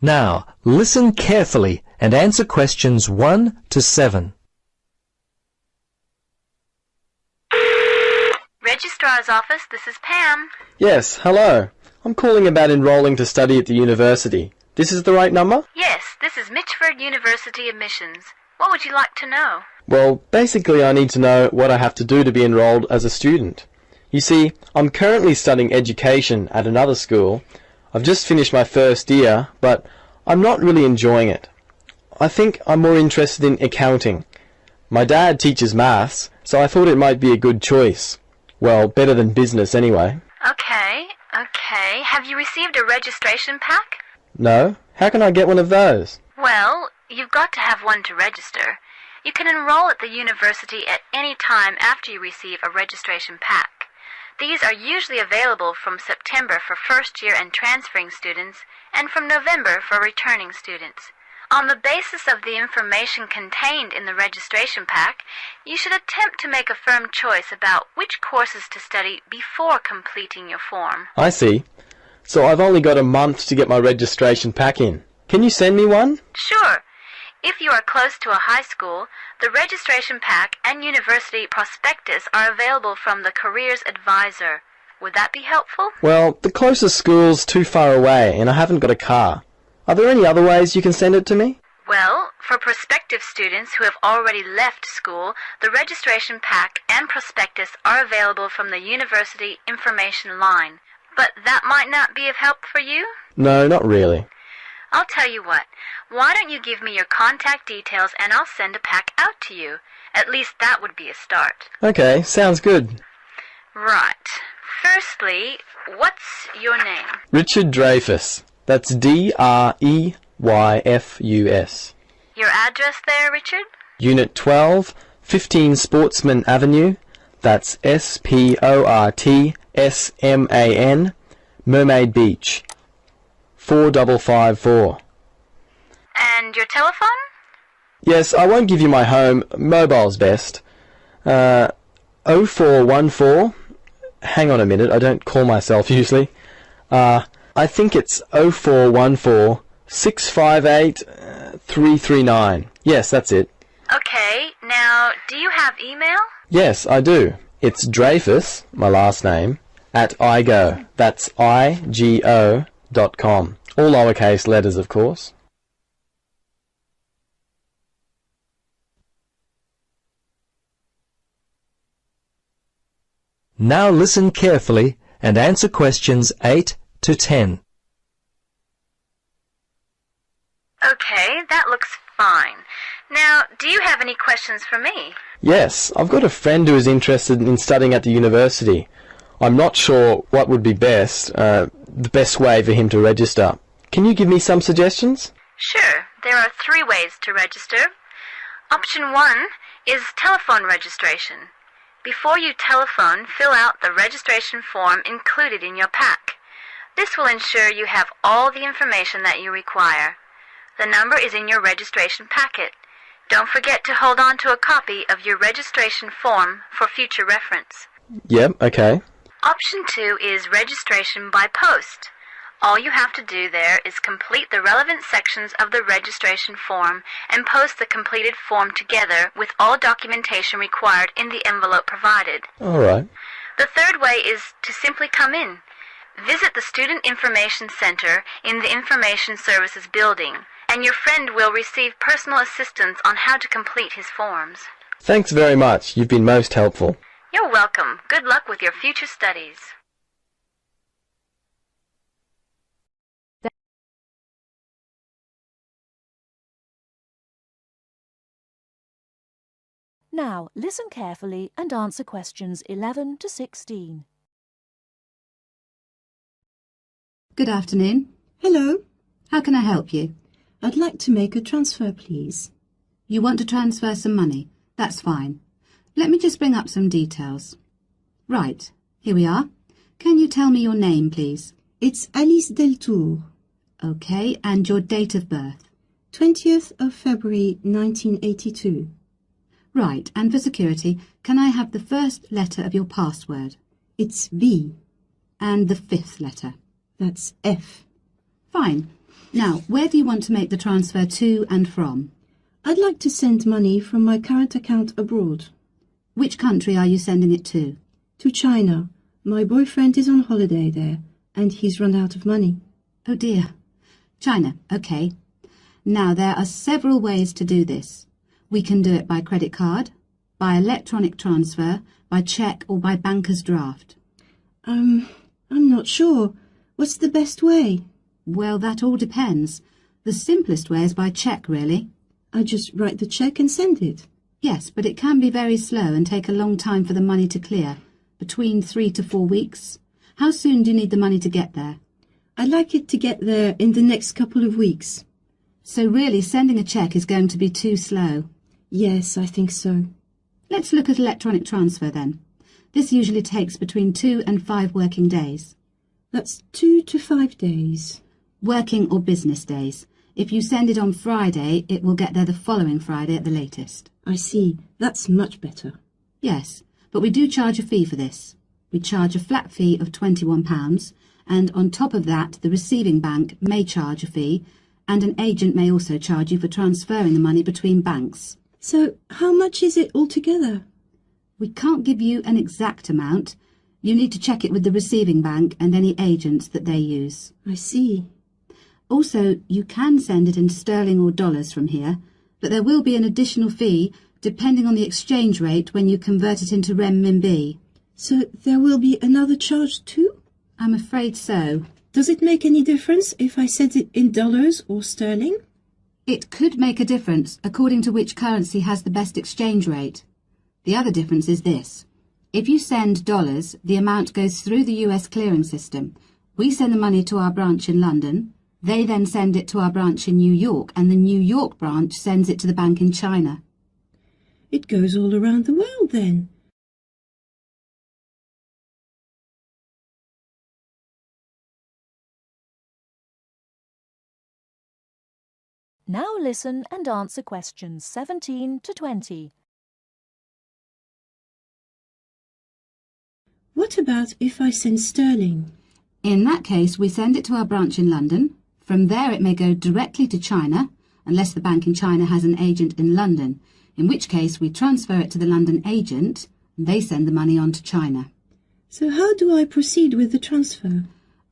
Now, listen carefully and answer questions 1 to 7. Registrar's office, this is Pam. Yes, hello. I'm calling about enrolling to study at the university. This is the right number? Yes, this is Mitchford University admissions. What would you like to know? Well, basically I need to know what I have to do to be enrolled as a student. You see, I'm currently studying education at another school. I've just finished my first year, but I'm not really enjoying it. I think I'm more interested in accounting. My dad teaches maths, so I thought it might be a good choice. Well, better than business anyway. Okay. Have you received a registration pack? No? How can I get one of those? Well, you've got to have one to register. You can enroll at the university at any time after you receive a registration pack. These are usually available from September for first-year and transferring students, and from November for returning students. On the basis of the information contained in the registration pack, you should attempt to make a firm choice about which courses to study before completing your form. I see. So I've only got a month to get my registration pack in. Can you send me one? Sure. If you are close to a high school, the registration pack and university prospectus are available from the Careers Advisor. Would that be helpful? Well, the closest school's too far away and I haven't got a car. Are there any other ways you can send it to me? Well, for prospective students who have already left school, the registration pack and prospectus are available from the university information line. But that might not be of help for you? No, not really. I'll tell you what. Why don't you give me your contact details and I'll send a pack out to you. At least that would be a start. Okay, sounds good. Right. Firstly, what's your name? Richard Dreyfus. That's Dreyfus. Your address there, Richard? Unit 12, 15 Sportsman Avenue. That's Sportsman, Mermaid Beach. 4554. And your telephone? Yes, I won't give you my home. Mobile's best. 0414. Hang on a minute, I don't call myself usually. I think it's 0414 658 339. Yes, that's it. Okay, now, do you have email? Yes, I do. It's Dreyfus, my last name, at igo. That's IGO.com. All lowercase letters, of course. Now listen carefully and answer questions 8 to 10. Okay, that looks fine. Now, do you have any questions for me? Yes, I've got a friend who is interested in studying at the university. I'm not sure what would be best, the best way for him to register. Can you give me some suggestions? Sure. There are 3 ways to register. Option 1 is telephone registration. Before you telephone, fill out the registration form included in your pack. This will ensure you have all the information that you require. The number is in your registration packet. Don't forget to hold on to a copy of your registration form for future reference. Yep, okay. Option 2 is registration by post. All you have to do there is complete the relevant sections of the registration form and post the completed form together with all documentation required in the envelope provided. All right. The third way is to simply come in. Visit the Student Information Center in the Information Services building, and your friend will receive personal assistance on how to complete his forms. Thanks very much. You've been most helpful. You're welcome. Good luck with your future studies. Now, listen carefully and answer questions 11 to 16. Good afternoon. Hello. How can I help you? I'd like to make a transfer, please. You want to transfer some money? That's fine. Let me just bring up some details. Right, here we are. Can you tell me your name, please? It's Alice Deltour. Okay, and your date of birth? 20th of February 1982. Right, and for security, can I have the first letter of your password? It's V. And the 5th letter? That's F. Fine. Now, where do you want to make the transfer to and from? I'd like to send money from my current account abroad. Which country are you sending it to? To China. My boyfriend is on holiday there, and he's run out of money. Oh dear. China, okay. Now, there are several ways to do this. We can do it by credit card, by electronic transfer, by cheque or by banker's draft. I'm not sure. What's the best way? Well, that all depends. The simplest way is by cheque, really. I just write the cheque and send it. Yes, but it can be very slow and take a long time for the money to clear, between 3 to 4 weeks. How soon do you need the money to get there? I'd like it to get there in the next couple of weeks. So really, sending a cheque is going to be too slow. Yes, I think so. Let's look at electronic transfer then. This usually takes between 2 and 5 working days. That's 2 to 5 days. Working or business days. If you send it on Friday, it will get there the following Friday at the latest. I see. That's much better. Yes, but we do charge a fee for this. We charge a flat fee of £21, and on top of that, the receiving bank may charge a fee, and an agent may also charge you for transferring the money between banks. So, how much is it altogether? We can't give you an exact amount. You need to check it with the receiving bank and any agents that they use. I see. Also, you can send it in sterling or dollars from here, but there will be an additional fee depending on the exchange rate when you convert it into renminbi. So there will be another charge too? I'm afraid so. Does it make any difference if I send it in dollars or sterling? It could make a difference according to which currency has the best exchange rate. The other difference is this. If you send dollars, the amount goes through the US clearing system. We send the money to our branch in London. They then send it to our branch in New York, and the New York branch sends it to the bank in China. It goes all around the world then. Now listen and answer questions 17 to 20. What about if I send sterling? In that case, we send it to our branch in London. From there it may go directly to China, unless the bank in China has an agent in London, in which case we transfer it to the London agent, and they send the money on to China. So how do I proceed with the transfer?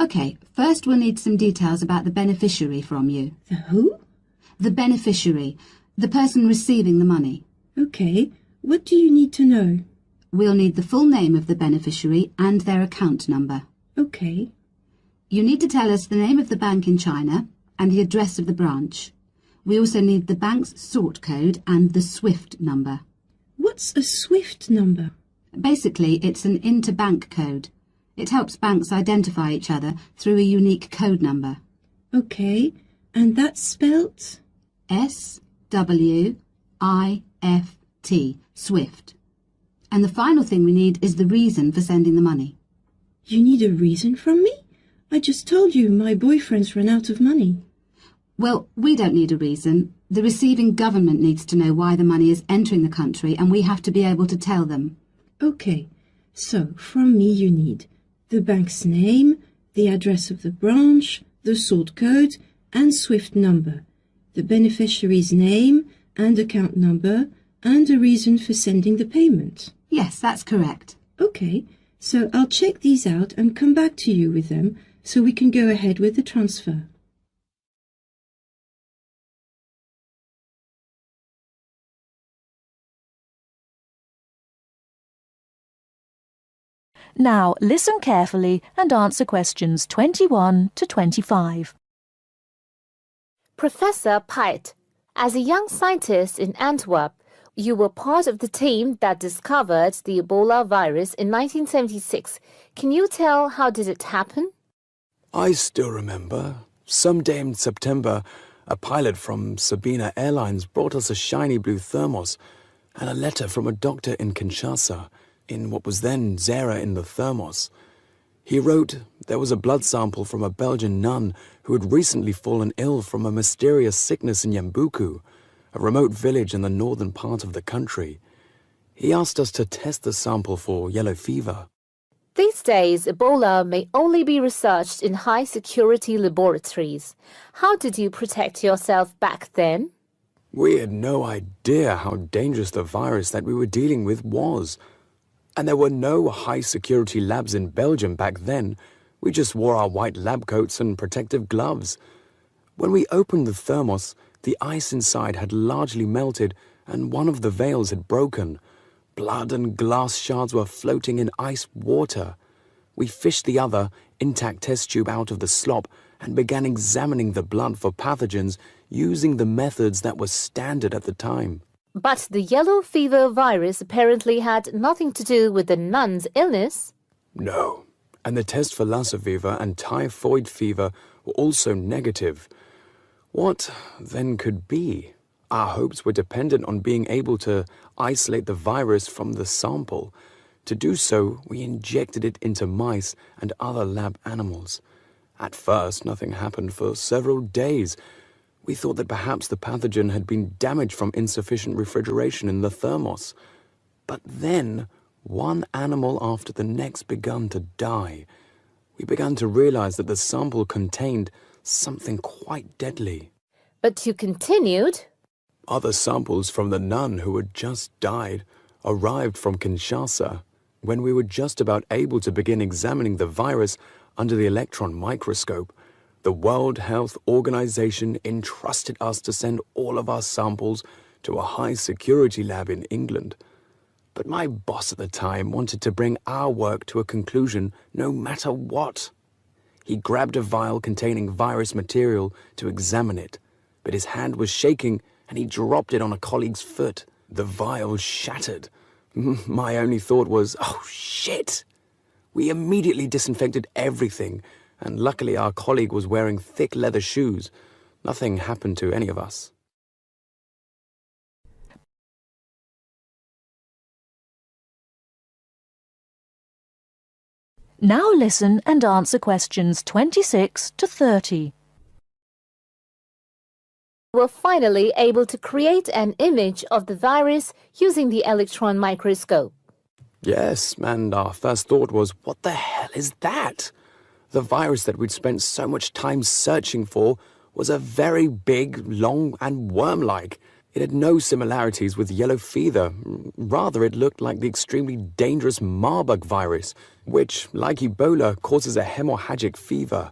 OK, first we'll need some details about the beneficiary from you. The who? The beneficiary, the person receiving the money. OK, what do you need to know? We'll need the full name of the beneficiary and their account number. OK. You need to tell us the name of the bank in China and the address of the branch. We also need the bank's sort code and the SWIFT number. What's a SWIFT number? Basically, it's an interbank code. It helps banks identify each other through a unique code number. OK, and that's spelt? SWIFT, SWIFT. And the final thing we need is the reason for sending the money. You need a reason from me? I just told you my boyfriend's run out of money. Well, we don't need a reason. The receiving government needs to know why the money is entering the country, and we have to be able to tell them. OK, so from me you need the bank's name, the address of the branch, the sort code and SWIFT number, the beneficiary's name and account number, and a reason for sending the payment. Yes, that's correct. OK, so I'll check these out and come back to you with them so we can go ahead with the transfer. Now listen carefully and answer questions 21 to 25. Professor Pite, as a young scientist in Antwerp, you were part of the team that discovered the Ebola virus in 1976. Can you tell how did it happen? I still remember. Some day in September, a pilot from Sabina Airlines brought us a shiny blue thermos and a letter from a doctor in Kinshasa, in what was then Zara in the thermos. He wrote there was a blood sample from a Belgian nun who had recently fallen ill from a mysterious sickness in Yambuku, a remote village in the northern part of the country. He asked us to test the sample for yellow fever. These days, Ebola may only be researched in high-security laboratories. How did you protect yourself back then? We had no idea how dangerous the virus that we were dealing with was. And there were no high-security labs in Belgium back then. We just wore our white lab coats and protective gloves. When we opened the thermos, the ice inside had largely melted and one of the valves had broken. Blood and glass shards were floating in ice water. We fished the other, intact test tube out of the slop and began examining the blood for pathogens using the methods that were standard at the time. But the yellow fever virus apparently had nothing to do with the nun's illness. No, and the test for Lassa fever and typhoid fever were also negative. What then could be? Our hopes were dependent on being able to isolate the virus from the sample. To do so, we injected it into mice and other lab animals. At first, nothing happened for several days. We thought that perhaps the pathogen had been damaged from insufficient refrigeration in the thermos. But then, one animal after the next began to die. We began to realize that the sample contained something quite deadly. But you continued. Other samples from the nun who had just died arrived from Kinshasa. When we were just about able to begin examining the virus under the electron microscope, the World Health Organization entrusted us to send all of our samples to a high-security lab in England. But my boss at the time wanted to bring our work to a conclusion no matter what. He grabbed a vial containing virus material to examine it, but his hand was shaking and he dropped it on a colleague's foot. The vial shattered. My only thought was, oh shit! We immediately disinfected everything, and luckily our colleague was wearing thick leather shoes. Nothing happened to any of us. Now listen and answer questions 26 to 30. Were finally able to create an image of the virus using the electron microscope. Yes, and our first thought was, what the hell is that? The virus that we'd spent so much time searching for was a very big, long, and worm-like. It had no similarities with yellow fever. Rather, it looked like the extremely dangerous Marburg virus, which, like Ebola, causes a hemorrhagic fever.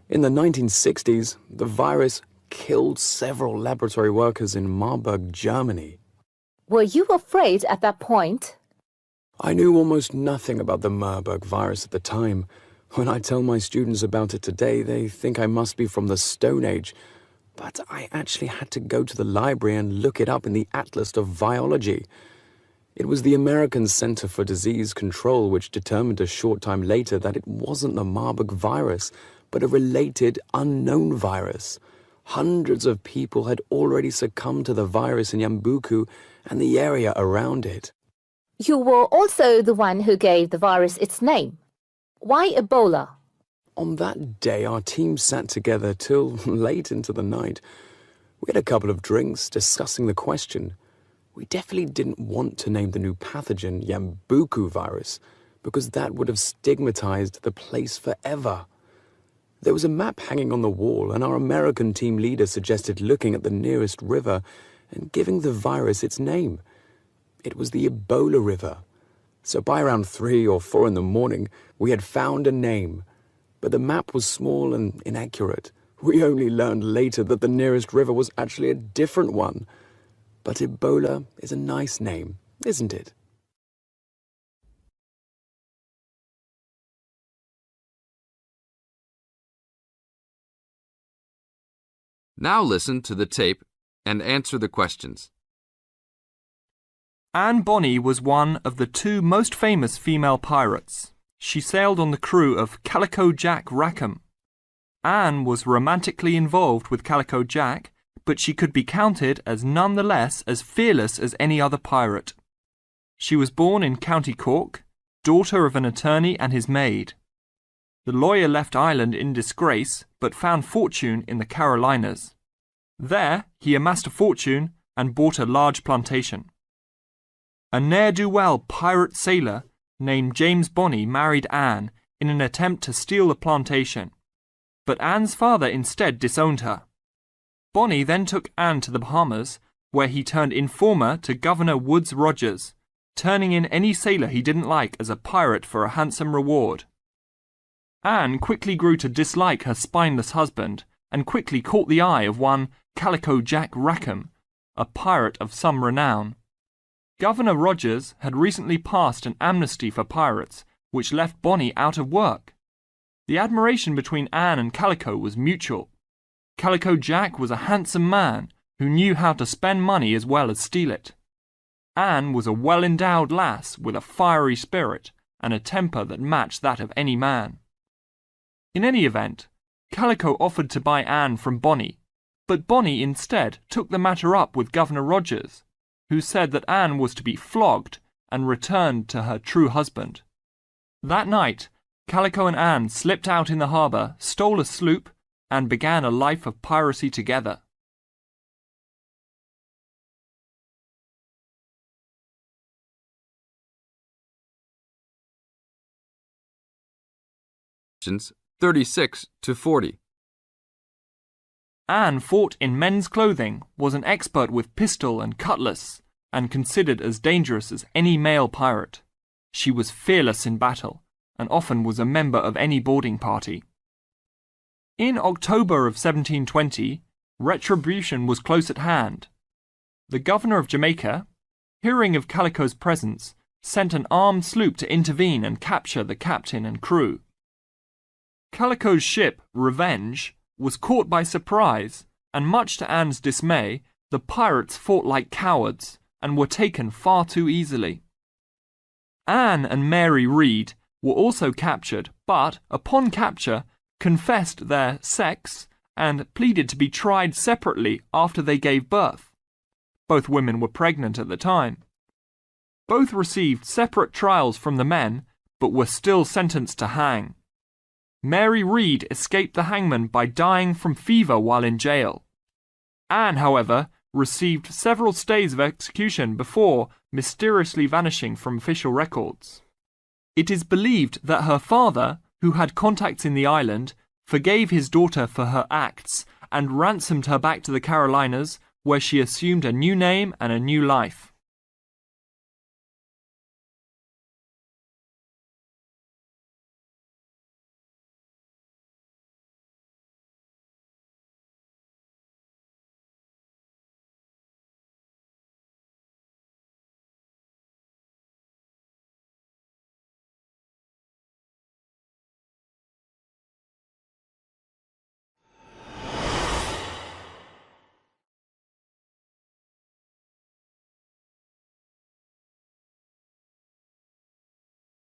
In the 1960s, the virus killed several laboratory workers in Marburg, Germany. Were you afraid at that point? I knew almost nothing about the Marburg virus at the time. When I tell my students about it today, they think I must be from the Stone Age. But I actually had to go to the library and look it up in the Atlas of Virology. It was the American Center for Disease Control which determined a short time later that it wasn't the Marburg virus, but a related unknown virus. Hundreds of people had already succumbed to the virus in Yambuku and the area around it. You were also the one who gave the virus its name. Why Ebola? On that day, our team sat together till late into the night. We had a couple of drinks discussing the question. We definitely didn't want to name the new pathogen Yambuku virus, because that would have stigmatized the place forever. There was a map hanging on the wall, and our American team leader suggested looking at the nearest river and giving the virus its name. It was the Ebola River. So by around 3 or 4 in the morning, we had found a name. But the map was small and inaccurate. We only learned later that the nearest river was actually a different one. But Ebola is a nice name, isn't it? Now listen to the tape and answer the questions. Anne Bonny was one of the 2 most famous female pirates. She sailed on the crew of Calico Jack Rackham. Anne was romantically involved with Calico Jack, but she could be counted as none the less as fearless as any other pirate. She was born in County Cork, daughter of an attorney and his maid. The lawyer left Ireland in disgrace, but found fortune in the Carolinas. There, he amassed a fortune and bought a large plantation. A ne'er-do-well pirate sailor, named James Bonney married Anne in an attempt to steal the plantation, but Anne's father instead disowned her. Bonney then took Anne to the Bahamas, where he turned informer to Governor Woodes Rogers, turning in any sailor he didn't like as a pirate for a handsome reward. Anne quickly grew to dislike her spineless husband and quickly caught the eye of one Calico Jack Rackham, a pirate of some renown. Governor Rogers had recently passed an amnesty for pirates, which left Bonney out of work. The admiration between Anne and Calico was mutual. Calico Jack was a handsome man who knew how to spend money as well as steal it. Anne was a well-endowed lass with a fiery spirit and a temper that matched that of any man. In any event, Calico offered to buy Anne from Bonney, but Bonney instead took the matter up with Governor Rogers, who said that Anne was to be flogged and returned to her true husband. That night, Calico and Anne slipped out in the harbour, stole a sloop, and began a life of piracy together. Questions 36 to 40. Anne fought in men's clothing, was an expert with pistol and cutlass, and considered as dangerous as any male pirate. She was fearless in battle, and often was a member of any boarding party. In October of 1720, retribution was close at hand. The governor of Jamaica, hearing of Calico's presence, sent an armed sloop to intervene and capture the captain and crew. Calico's ship, Revenge, was caught by surprise, and much to Anne's dismay, the pirates fought like cowards and were taken far too easily. Anne and Mary Read were also captured, but, upon capture, confessed their sex and pleaded to be tried separately after they gave birth. Both women were pregnant at the time. Both received separate trials from the men, but were still sentenced to hang. Mary Read escaped the hangman by dying from fever while in jail. Anne, however, received several stays of execution before mysteriously vanishing from official records. It is believed that her father, who had contacts in the island, forgave his daughter for her acts and ransomed her back to the Carolinas, where she assumed a new name and a new life.